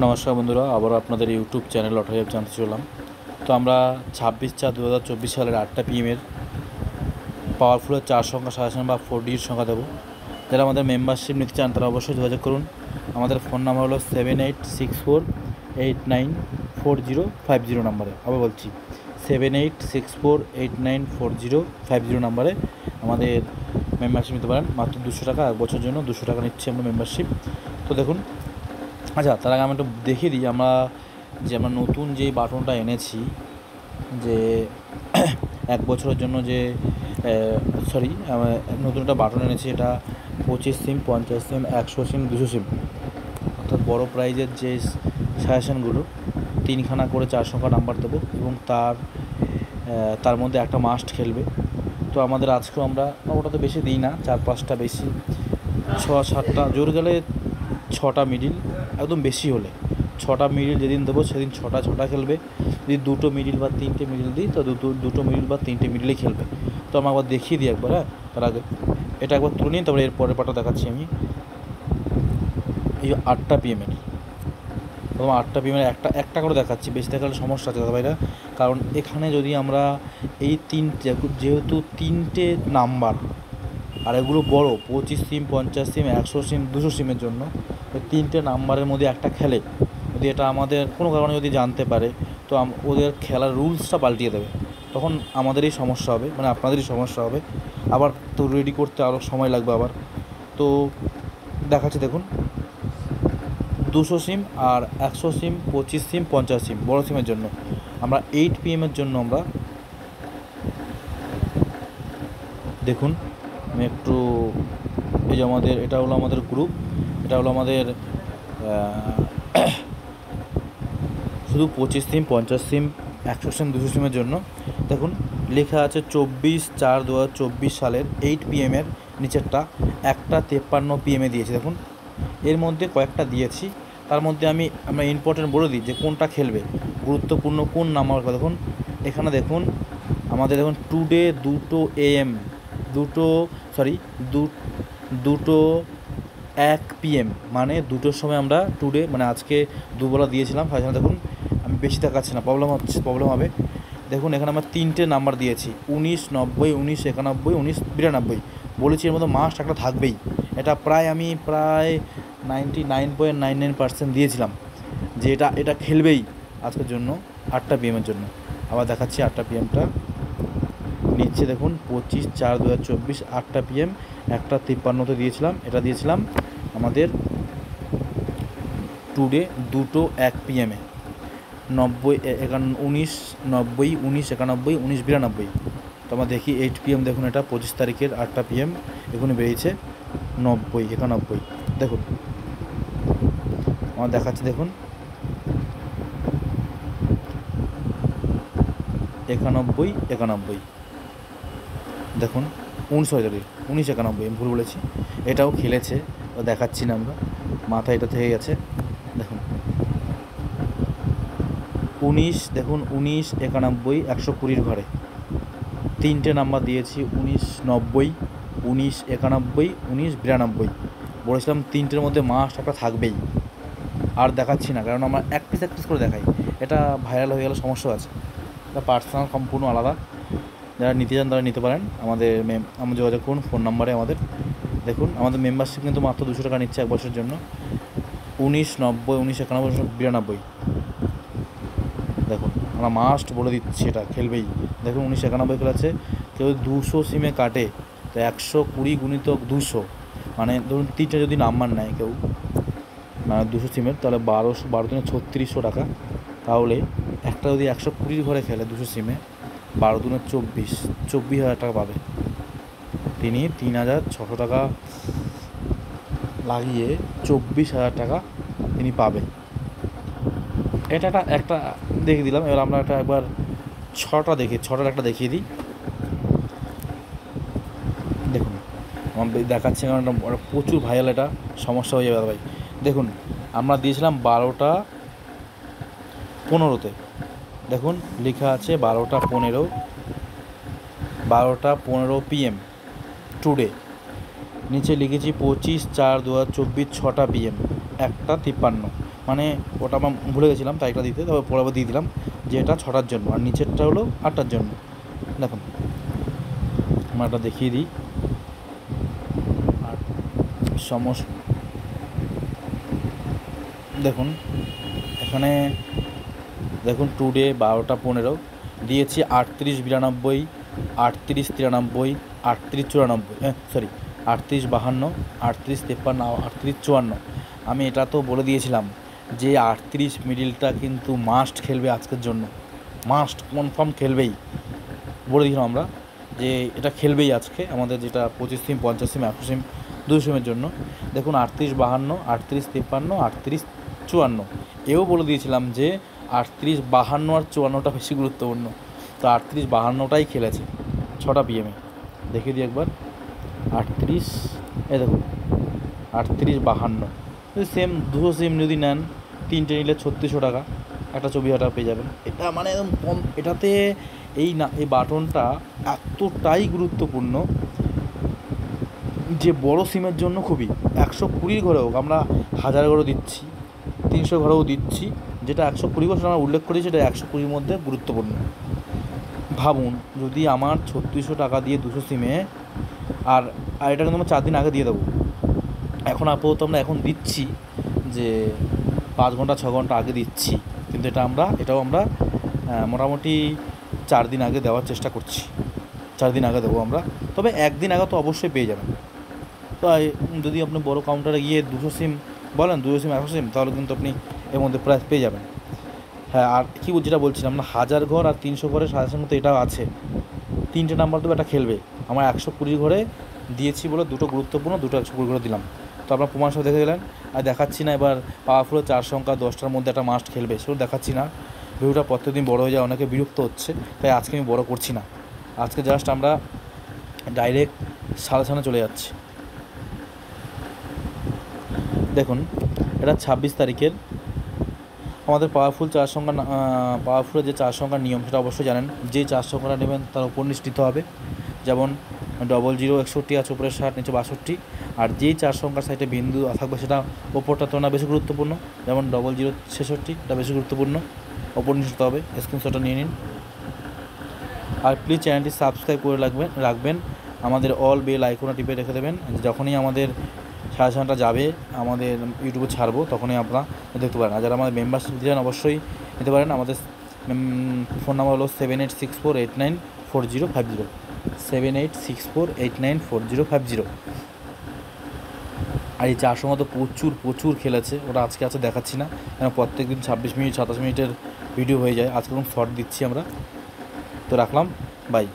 নমস্কার বন্ধুরা, আবারও আপনাদের ইউটিউব চ্যানেল অটোহেল্প জানতে চললাম। তো আমরা 26/4/2024 সালের 8টা PM পাওয়ারফুলের 4 সংখ্যা সাজেশন বা 4D সংখ্যা দেবো। যারা আমাদের মেম্বারশিপ নিতে চান তারা অবশ্যই যোগাযোগ করুন। আমাদের ফোন নাম্বার হলো 7864894050 নাম্বারে। আবার বলছি 7864894050 নাম্বারে আমাদের মেম্বারশিপ নিতে পারেন। মাত্র 200 টাকা, এক বছর জন্য 200 টাকা নিচ্ছি আমরা মেম্বারশিপ। তো দেখুন, আচ্ছা তার আগে আমি একটু দেখিয়ে দিই আমরা নতুন যে বাটনটা এনেছি, যে 1 বছরের জন্য যে নতুন একটা বাটন এনেছি। এটা 25 সিম, 50 সিম, 100 সিম, 200 সিম, অর্থাৎ বড় প্রাইজের যে সাজেশানগুলো 3খানা করে 4 সংখ্যা নাম্বার দেবো এবং তার মধ্যে একটা মাস্ট খেলবে। তো আমাদের আজকেও আমরা ওটা তো বেশি দিই না, 4-5টা বেশি, 6-7টা জোর গেলে 6টা মিডিল, একদম বেশি হলে 6টা মিডিল যেদিন দেবো সেদিন 6টা খেলবে। যদি 2টো মিডিল বা 3টে মিডিল দিই তো 2টো মিডিল বা 3টে মিডিলেই খেলবে। তো আমি একবার দেখিয়ে দিই একবার। তার আগে এটা একবার তুলে নিই, তারপরে এর পরের পাটা দেখাচ্ছি আমি। এই 8টা PM প্রথম 8টা PM একটা করে দেখাচ্ছি, বেশি দেখালে সমস্যা আছে দাদা ভাইরা। কারণ এখানে যদি আমরা এই যেহেতু 3টে নাম্বার আর এগুলো বড় 25 সিম, 50 সিম, 100 সিম, 200 সিমের জন্য, ওই 3টে নাম্বারের মধ্যে একটা খেলে যদি এটা আমাদের কোনো কারণে যদি জানতে পারে তো ওদের খেলার রুলসটা পাল্টিয়ে দেবে। তখন আমাদেরই সমস্যা হবে, মানে আপনাদেরই সমস্যা হবে। আবার তো রেডি করতে আরও সময় লাগবে আবার। তো দেখাচ্ছি দেখুন, 200 সিম আর 100 সিম, 25 সিম, 50 সিম বড় সিমের জন্য আমরা 8 PM জন্য আমরা দেখুন, আমি একটু এই যে আমাদের এটা হলো আমাদের গ্রুপ, এটা হলো আমাদের শুধু 25 সিম, 50 সিম, 100 সিম, 200 সিমের জন্য। দেখুন লেখা আছে 24/4/2024 সালের 8 PM নিচেরটা 1:53 PM দিয়েছি। দেখুন এর মধ্যে কয়েকটা দিয়েছি, তার মধ্যে আমরা ইম্পর্টেন্ট বলে দিই যে কোনটা খেলবে, গুরুত্বপূর্ণ কোন নাম্বার। দেখুন এখানে দেখুন আমাদের দেখুন টুডে 2টো AM, 1 PM, মানে 2টোর সময় আমরা টুডে মানে আজকে দুবেলা দিয়েছিলাম। সেখানে দেখুন আমি বেশি দেখাচ্ছি না, প্রবলেম হবে। দেখুন এখানে আমরা 3টে নাম্বার দিয়েছি, 19, 90, 19, 91, 19, 92 বলেছি। এর মধ্যে মাস্ট একটা থাকবেই। এটা আমি প্রায় 99.99% দিয়েছিলাম যে এটা খেলবেই আজকের জন্য 8টা PM জন্য। আবার দেখাচ্ছি 8টা PMটা নিচ্ছে। দেখুন 25/4/2024 8টা PM 1:53 দিয়েছিলাম। এটা দিয়েছিলাম আমাদের টুডে 2টো 1 PM 19, 90, 19, 91, 19, 92। তো আমরা দেখি 8 PM। দেখুন এটা 25 তারিখের 8টা PM এখানে বেরিয়েছে 90, 91। দেখুন আমার দেখাচ্ছি, দেখুন 91, 91, দেখুন 19, 91 আমি ভুল বলেছি। এটাও খেলেছে, দেখাচ্ছি না আমরা, মাথায় এটা থেকে গেছে। দেখুন 19, দেখুন 19, 91, 120 ঘরে 3টে নাম্বার দিয়েছি, 19, 90, 19, 91, 19, 92 বলেছিলাম 3টের মধ্যে মাস্ট একটা থাকবেই। আর দেখাচ্ছি না কারণ আমরা এক পিস করে দেখাই, এটা ভাইরাল হয়ে গেলে সমস্যা আছে। এটা পার্সোনাল সম্পূর্ণ আলাদা। যারা নিতে চান তারা নিতে পারেন, আমাদের যোগাযোগ করুন ফোন নাম্বারে আমাদের। দেখুন আমাদের মেম্বারশিপ কিন্তু মাত্র 200 টাকা নিচ্ছে 1 বছরের জন্য। 19, 90, 19, 91, 92 দেখুন আমরা মাস্ট বলে দিচ্ছি এটা খেলবেই। দেখুন 19, 91 খেলাচ্ছে। কেউ 200 সিমে কাটে তো 120 গুণিতক 200, মানে ধরুন 3টে যদি নাম্বার নেয় কেউ, মানে 200 সিমের, তাহলে 12 দিনে 3600 টাকা। তাহলে একটা যদি 120 ঘরে খেলে 200 সিমে, 12 দিনে 24,000 টাকা পাবে। তিনি 3,600 টাকা লাগিয়ে 24,000 টাকা তিনি পাবে। এটা একটা দেখিয়ে দিলাম। এবার আমরা একবার 6টার একটা দেখিয়ে দিই। দেখুন আমার দেখাচ্ছি কারণ এটা প্রচুর ভাইরাল, এটা সমস্যা হয়ে যাবে ভাই। দেখুন আমরা দিয়েছিলাম 12:15। দেখুন লেখা আছে 12:15 PM টুডে। নিচে লিখেছি 25/4/2024 6টা PM 1:53। মানে ওটা আমার ভুলে গেছিলাম তারিখটা দিতে, তবে পরে আবার দিয়ে দিলাম যে এটা 6টার জন্য, আর নিচেরটা হলো 8টার জন্য। দেখুন আমরা এটা দেখিয়ে দিই। আর দেখুন এখানে দেখুন টুডে 12টা 15 দিয়েছি 3892, 3893, 3894, সরি 3852, 3853, 3854। আমি এটা তো বলে দিয়েছিলাম যে 38 মিডিলটা কিন্তু মাস্ট খেলবে আজকের জন্য, মাস্ট কনফার্ম খেলবেই, বলে দিয়েছিলাম আমরা যে এটা খেলবেই আজকে আমাদের, যেটা 25 সিম 50 সিম 100 সিম 200 সিমের জন্য। দেখুন 3852, 3853, 3854, এও বলে দিয়েছিলাম যে 3852 আর 54টা বেশি গুরুত্বপূর্ণ। তো 3852টাই খেলেছে 6টা PM দেখিয়ে দিই একবার। 38, এই দেখুন 3852, সেম 200 সিম যদি নেন 3টে নিলে 3600 টাকা, একটা 24,000 টাকা পেয়ে যাবেন। এটা মানে একদম কম। এটাতে এই বাটনটা এতটাই গুরুত্বপূর্ণ যে বড় সিমের জন্য খুবই, 120 ঘরে হোক, আমরা 1000 ঘরেও দিচ্ছি, 300 ঘরেও দিচ্ছি, যেটা 120 ঘর আমরা উল্লেখ করেছি সেটা 120-র মধ্যে গুরুত্বপূর্ণ। ভাবুন যদি আমার 3600 টাকা দিয়ে 200 সিমে, আর এটা কিন্তু আমরা 4 দিন আগে দিয়ে দেবো, এখন আপাতত আমরা এখন দিচ্ছি যে 5 ঘন্টা 6 ঘন্টা আগে দিচ্ছি, কিন্তু এটাও আমরা মোটামুটি 4 দিন আগে দেওয়ার চেষ্টা করছি, 4 দিন আগে দেবো আমরা, তবে 1 দিন আগে তো অবশ্যই পেয়ে যাবেন। তো যদি আপনি বড় কাউন্টারে গিয়ে 200 সিম বলেন, 200 সিম 100 সিম, তাহলে কিন্তু আপনি এর মধ্যে প্রাইস পেয়ে যাবেন। হ্যাঁ, আর কি যেটা বলছিলাম না, 1000 ঘর আর 300 ঘরের সাজেশন মতো এটাও আছে, 3টে নাম্বার দেবো, এটা খেলবে। আমার 120 ঘরে দিয়েছি বলে দুটো গুরুত্বপূর্ণ, দুটো 120 ঘরে দিলাম। তো আপনার প্রমাণ সব দেখে গেলেন, আর দেখাচ্ছি না এবার পাওয়ারফুল 4 সংখ্যা 10টার মধ্যে একটা মাস্ট খেলবে, সেগুলো দেখাচ্ছি না। ভিডিওটা প্রত্যেকদিন বড় হয়ে যায়, অনেকে বিরক্ত হচ্ছে, তাই আজকে আমি বড় করছি না। আজকে জাস্ট আমরা ডাইরেক্ট সাজেশনে চলে যাচ্ছি। দেখুন এটা 26 তারিখের আমাদের পাওয়ারফুল 4 সংখ্যা, পাওয়ারফুলের যে 4 সংখ্যার নিয়ম সেটা অবশ্যই জানেন। যে 4 সংখ্যাটা নেবেন তার উপর নিশ্চিত হবে, যেমন 00 61 আছে, উপরে 60 নিচে 62, আর যেই 4 সংখ্যার সাইডে বিন্দু থাকবে সেটা ওপরটা তো না বেশি গুরুত্বপূর্ণ, যেমন 00 66, এটা বেশি গুরুত্বপূর্ণ, ওপর নিশ্চিত হবে। স্ক্রিনশটটা নিয়ে নিন, আর প্লিজ চ্যানেলটি সাবস্ক্রাইব করে রাখবেন, আমাদের অল বেল আইকনটা টিপে রেখে দেবেন, যখনই আমাদের সাজেশনটা যাবে আমাদের ইউটিউবে ছাড়বো তখনই আপনারা দেখতে পারেন। আর যারা আমাদের মেম্বারশিপ দিলেন অবশ্যই নিতে পারেন। আমাদের ফোন নাম্বার হলো 7864894050, 7864894050। আর এই 4 সংখ্যা তো প্রচুর খেলেছে, ওটা আজকে দেখাচ্ছি না, কারণ প্রত্যেক দিন 26 মিনিট 27 মিনিটের ভিডিও হয়ে যায়, আজকে কোনো শর্ট দিচ্ছি আমরা। তো রাখলাম, বাই।